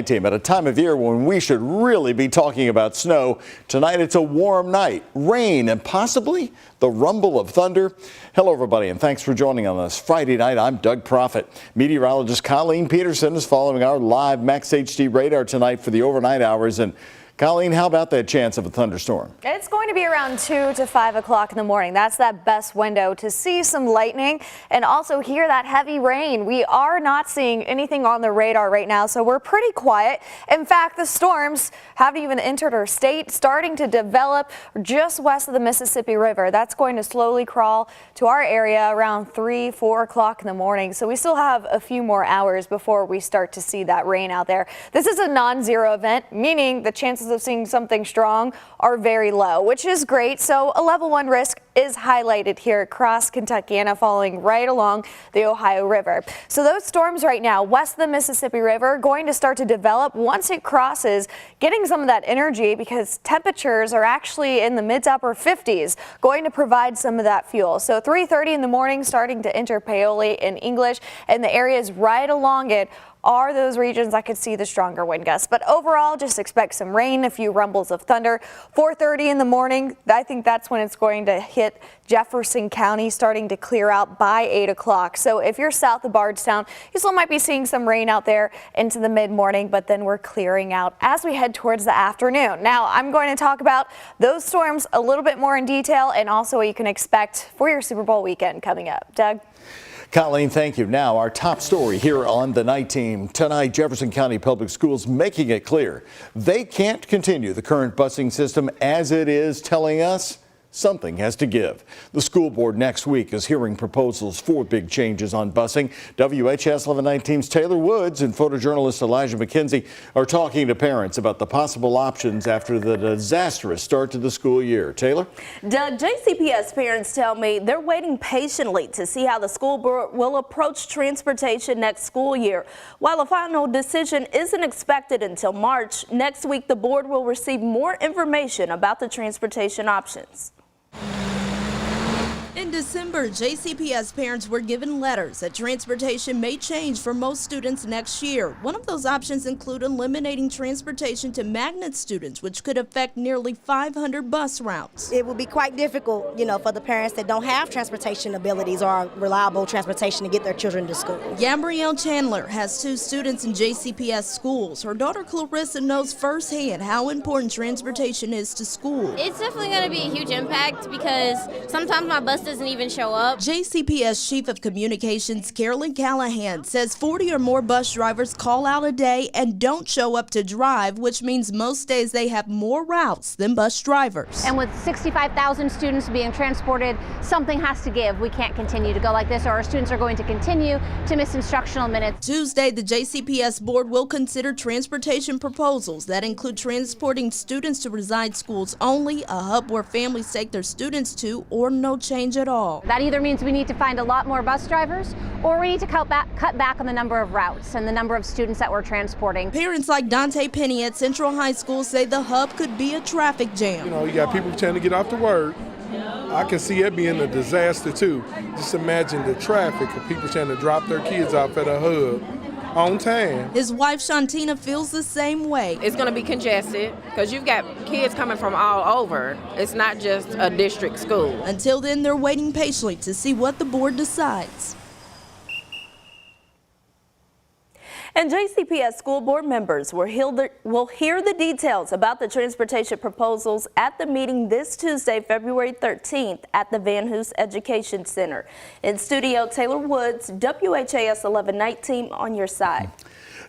Team, at a time of year when we should really be talking about snow, tonight it's a warm night, rain, and possibly the rumble of thunder. Hello, everybody, and thanks for joining on this Friday night. I'm Doug Proffitt. Meteorologist Colleen Peterson is following our live Max HD radar tonight for the overnight hours. And Colleen, how about that chance of a thunderstorm? It's going to be around 2 to 5 o'clock in the morning. That's that best window to see some lightning and also hear that heavy rain. We are not seeing anything on the radar right now, so we're pretty quiet. In fact, the storms haven't even entered our state, starting to develop just west of the Mississippi River. That's going to slowly crawl to our area around 3, 4 o'clock in the morning. So we still have a few more hours before we start to see that rain out there. This is a non-zero event, meaning the chances of seeing something strong are very low, which is great. So a level 1 risk is highlighted here across Kentuckiana, following right along the Ohio River. So those storms right now west of the Mississippi River going to start to develop once it crosses, getting some of that energy because temperatures are actually in the mid to upper 50s, going to provide some of that fuel. So 3:30 in the morning, starting to enter Paoli and English, and the areas right along it are those regions that could see the stronger wind gusts. But overall, just expect some rain, a few rumbles of thunder. 4:30 in the morning, I think that's when it's going to hit Jefferson County, starting to clear out by 8 o'clock. So if you're south of Bardstown, you still might be seeing some rain out there into the mid-morning, but then we're clearing out as we head towards the afternoon. Now, I'm going to talk about those storms a little bit more in detail and also what you can expect for your Super Bowl weekend coming up. Doug? Colleen, thank you. Now, our top story here on the night team. Tonight, Jefferson County Public Schools making it clear they can't continue the current busing system as it is, telling us something has to give. The school board next week is hearing proposals for big changes on busing. WHAS 11 team's Taylor Woods and photojournalist Elijah McKenzie are talking to parents about the possible options after the disastrous start to the school year. Taylor? Doug, JCPS parents tell me they're waiting patiently to see how the school board will approach transportation next school year. While a final decision isn't expected until March, next week the board will receive more information about the transportation options. In December, JCPS parents were given letters that transportation may change for most students next year. One of those options include eliminating transportation to magnet students, which could affect nearly 500 bus routes. It will be quite difficult, for the parents that don't have transportation abilities or reliable transportation to get their children to school. Gabrielle Chandler has 2 students in JCPS schools. Her daughter Clarissa knows firsthand how important transportation is to school. It's definitely going to be a huge impact because sometimes my bus doesn't even show up. JCPS Chief of Communications Carolyn Callahan says 40 or more bus drivers call out a day and don't show up to drive, which means most days they have more routes than bus drivers. And with 65,000 students being transported, something has to give. We can't continue to go like this, or our students are going to continue to miss instructional minutes. Tuesday, the JCPS board will consider transportation proposals that include transporting students to reside schools only, a hub where families take their students to, or no change at all. That either means we need to find a lot more bus drivers, or we need to cut back on the number of routes and the number of students that we're transporting. Parents like Dante Penny at Central High School say the hub could be a traffic jam. You got people trying to get off to work. I can see it being a disaster too. Just imagine the traffic of people trying to drop their kids off at a hub on time. His wife Shantina feels the same way. It's going to be congested because you've got kids coming from all over. It's not just a district school. Until then, they're waiting patiently to see what the board decides. And JCPS school board members will hear the details about the transportation proposals at the meeting this Tuesday, February 13th at the Van Hoos Education Center. In studio, Taylor Woods, WHAS 11 night team on your side.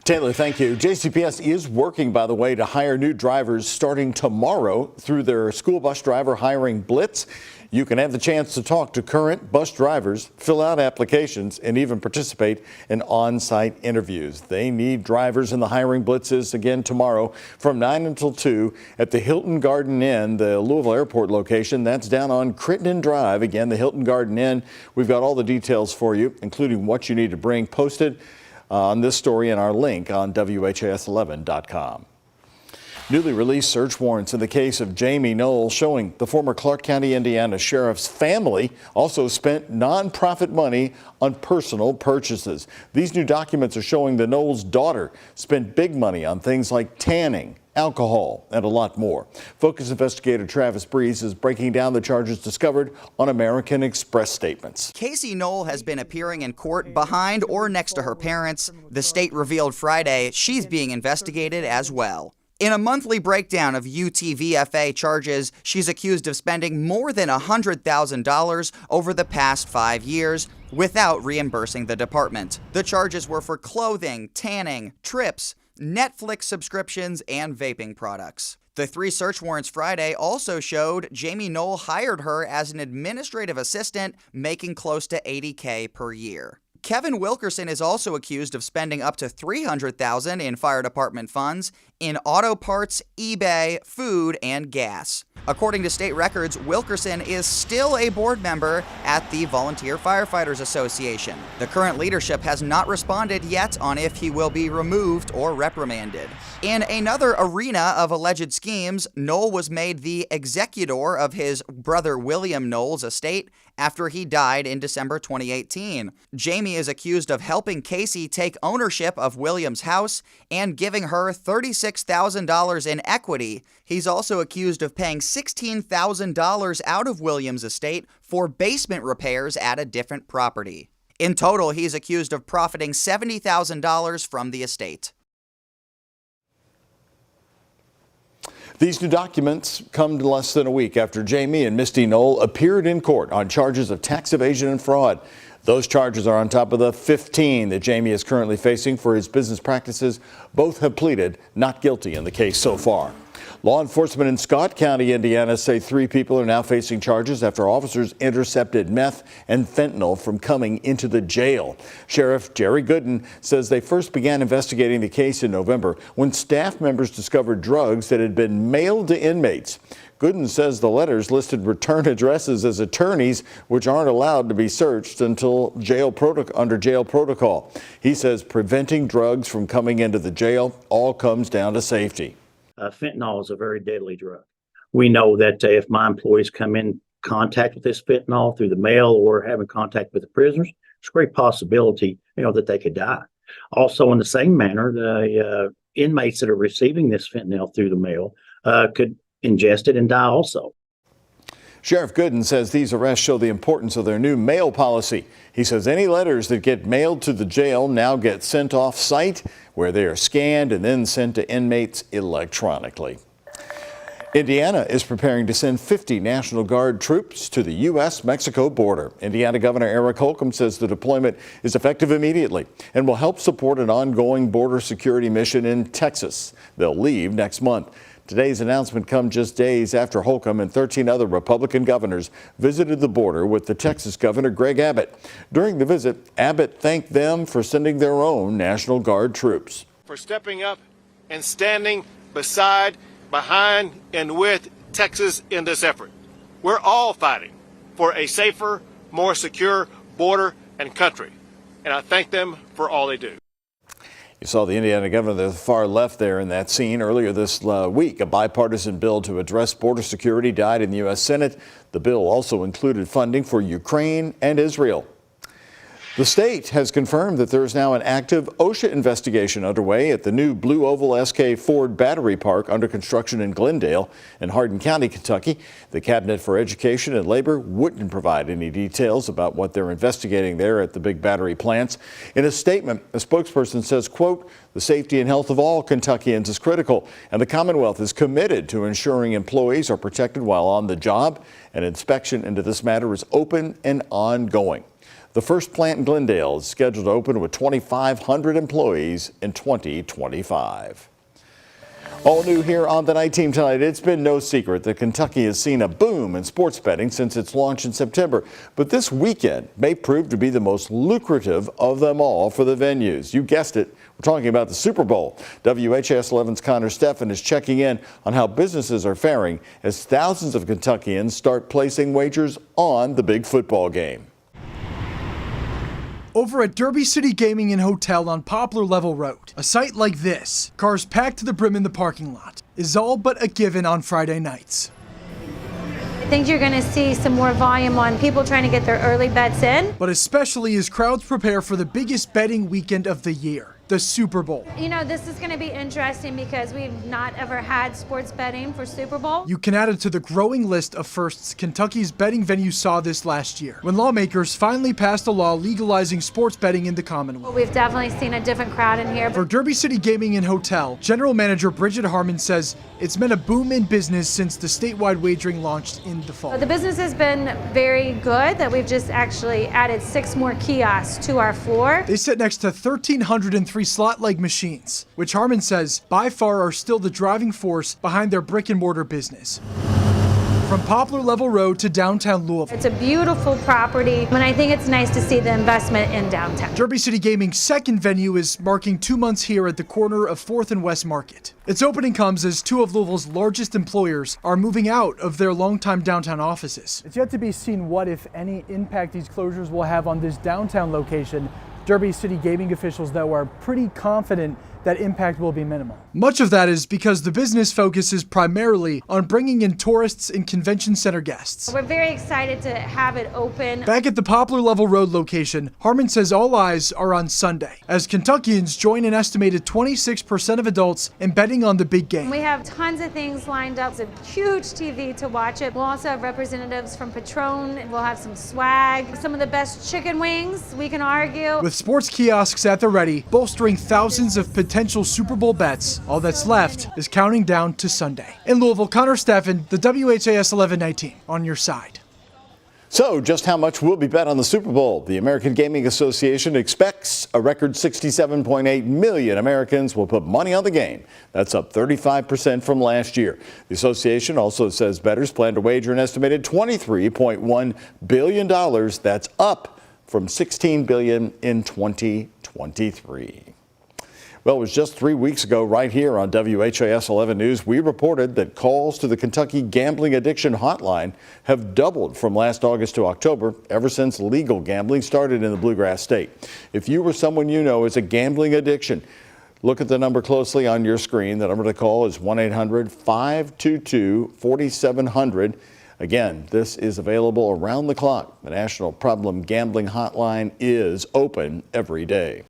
Taylor, thank you. JCPS is working, by the way, to hire new drivers starting tomorrow through their school bus driver hiring blitz. You can have the chance to talk to current bus drivers, fill out applications, and even participate in on-site interviews. They need drivers in the hiring blitzes again tomorrow from 9 until 2 at the Hilton Garden Inn, the Louisville Airport location. That's down on Crittenden Drive. Again, the Hilton Garden Inn. We've got all the details for you, including what you need to bring, posted on this story and our link on WHAS11.com. Newly released search warrants in the case of Jamie Knoll showing the former Clark County, Indiana sheriff's family also spent nonprofit money on personal purchases. These new documents are showing the Knowles' daughter spent big money on things like tanning, alcohol, and a lot more. Focus investigator Travis Breeze is breaking down the charges discovered on American Express statements. Casey Knoll has been appearing in court behind or next to her parents. The state revealed Friday she's being investigated as well. In a monthly breakdown of UTVFA charges, she's accused of spending more than $100,000 over the past 5 years without reimbursing the department. The charges were for clothing, tanning, trips, Netflix subscriptions, and vaping products. The 3 search warrants Friday also showed Jamie Knoll hired her as an administrative assistant, making close to $80K per year. Kevin Wilkerson is also accused of spending up to $300,000 in fire department funds in auto parts, eBay, food, and gas. According to state records, Wilkerson is still a board member at the Volunteer Firefighters Association. The current leadership has not responded yet on if he will be removed or reprimanded. In another arena of alleged schemes, Knoll was made the executor of his brother William Knoll's estate after he died in December 2018. Jamie is accused of helping Casey take ownership of William's house and giving her $36,000 in equity. He's also accused of paying $16,000 out of William's estate for basement repairs at a different property. In total, he's accused of profiting $70,000 from the estate. These new documents come less than a week after Jamie and Misty Knoll appeared in court on charges of tax evasion and fraud. Those charges are on top of the 15 that Jamie is currently facing for his business practices. Both have pleaded not guilty in the case so far. Law enforcement in Scott County, Indiana, say 3 people are now facing charges after officers intercepted meth and fentanyl from coming into the jail. Sheriff Jerry Gooden says they first began investigating the case in November when staff members discovered drugs that had been mailed to inmates. Gooden says the letters listed return addresses as attorneys, which aren't allowed to be searched until under jail protocol. He says preventing drugs from coming into the jail all comes down to safety. Fentanyl is a very deadly drug. We know that if my employees come in contact with this fentanyl through the mail or having contact with the prisoners, it's a great possibility, that they could die. Also, in the same manner, the inmates that are receiving this fentanyl through the mail could ingest it and die also. Sheriff Gooden says these arrests show the importance of their new mail policy. He says any letters that get mailed to the jail now get sent off site where they are scanned and then sent to inmates electronically. Indiana is preparing to send 50 National Guard troops to the U.S.-Mexico border. Indiana Governor Eric Holcomb says the deployment is effective immediately and will help support an ongoing border security mission in Texas. They'll leave next month. Today's announcement comes just days after Holcomb and 13 other Republican governors visited the border with the Texas Governor Greg Abbott. During the visit, Abbott thanked them for sending their own National Guard troops. For stepping up and standing beside, behind, and with Texas in this effort. We're all fighting for a safer, more secure border and country, and I thank them for all they do. You saw the Indiana governor to the far left there in that scene earlier this week. A bipartisan bill to address border security died in the U.S. Senate. The bill also included funding for Ukraine and Israel. The state has confirmed that there is now an active OSHA investigation underway at the new Blue Oval SK Ford Battery Park under construction in Glendale in Hardin County, Kentucky. The Cabinet for Education and Labor wouldn't provide any details about what they're investigating there at the big battery plants. In a statement, a spokesperson says, quote, "The safety and health of all Kentuckians is critical, and the Commonwealth is committed to ensuring employees are protected while on the job. An inspection into this matter is open and ongoing." The first plant in Glendale is scheduled to open with 2,500 employees in 2025. All new here on the Night Team tonight. It's been no secret that Kentucky has seen a boom in sports betting since its launch in September. But this weekend may prove to be the most lucrative of them all for the venues. You guessed it. We're talking about the Super Bowl. WHAS11's Connor Steffen is checking in on how businesses are faring as thousands of Kentuckians start placing wagers on the big football game. over at Derby City Gaming and Hotel on Poplar Level Road. A site like this, cars packed to the brim in the parking lot, is all but a given on Friday nights. I think you're going to see some more volume on people trying to get their early bets in. But especially as crowds prepare for the biggest betting weekend of the year, the Super Bowl. You know, this is going to be interesting because we've not ever had sports betting for Super Bowl. You can add it to the growing list of firsts Kentucky's betting venue saw this last year, when lawmakers finally passed a law legalizing sports betting in the Commonwealth. We've definitely seen a different crowd in here. For Derby City Gaming and Hotel, General Manager Bridget Harmon says it's been a boom in business since the statewide wagering launched in the fall. The business has been very good, that we've just actually added 6 more kiosks to our floor. They sit next to 1,303 slot-leg machines, which Harmon says by far are still the driving force behind their brick-and-mortar business. From Poplar Level Road to downtown Louisville. It's a beautiful property, and I think it's nice to see the investment in downtown. Derby City Gaming's second venue is marking 2 months here at the corner of 4th and West Market. Its opening comes as 2 of Louisville's largest employers are moving out of their longtime downtown offices. It's yet to be seen what, if any, impact these closures will have on this downtown location. Derby City Gaming officials, though, are pretty confident that impact will be minimal. Much of that is because the business focuses primarily on bringing in tourists and convention center guests. We're very excited to have it open. Back at the Poplar Level Road location, Harmon says all eyes are on Sunday, as Kentuckians join an estimated 26% of adults in betting on the big game. We have tons of things lined up. It's a huge TV to watch it. We'll also have representatives from Patron. We'll have some swag, some of the best chicken wings, we can argue. With sports kiosks at the ready, bolstering thousands of potential Super Bowl bets, all that's left is counting down to Sunday. In Louisville, Connor Steffen, the WHAS 1119, on your side. So just how much will be bet on the Super Bowl? The American Gaming Association expects a record 67.8 million Americans will put money on the game. That's up 35% from last year. The association also says bettors plan to wager an estimated $23.1 billion. That's up from $16 billion in 2023. Well, it was just 3 weeks ago right here on WHAS 11 News, we reported that calls to the Kentucky Gambling Addiction Hotline have doubled from last August to October ever since legal gambling started in the Bluegrass State. If you or someone you know is a gambling addiction, look at the number closely on your screen. The number to call is 1-800-522-4700. Again, this is available around the clock. The National Problem Gambling Hotline is open every day.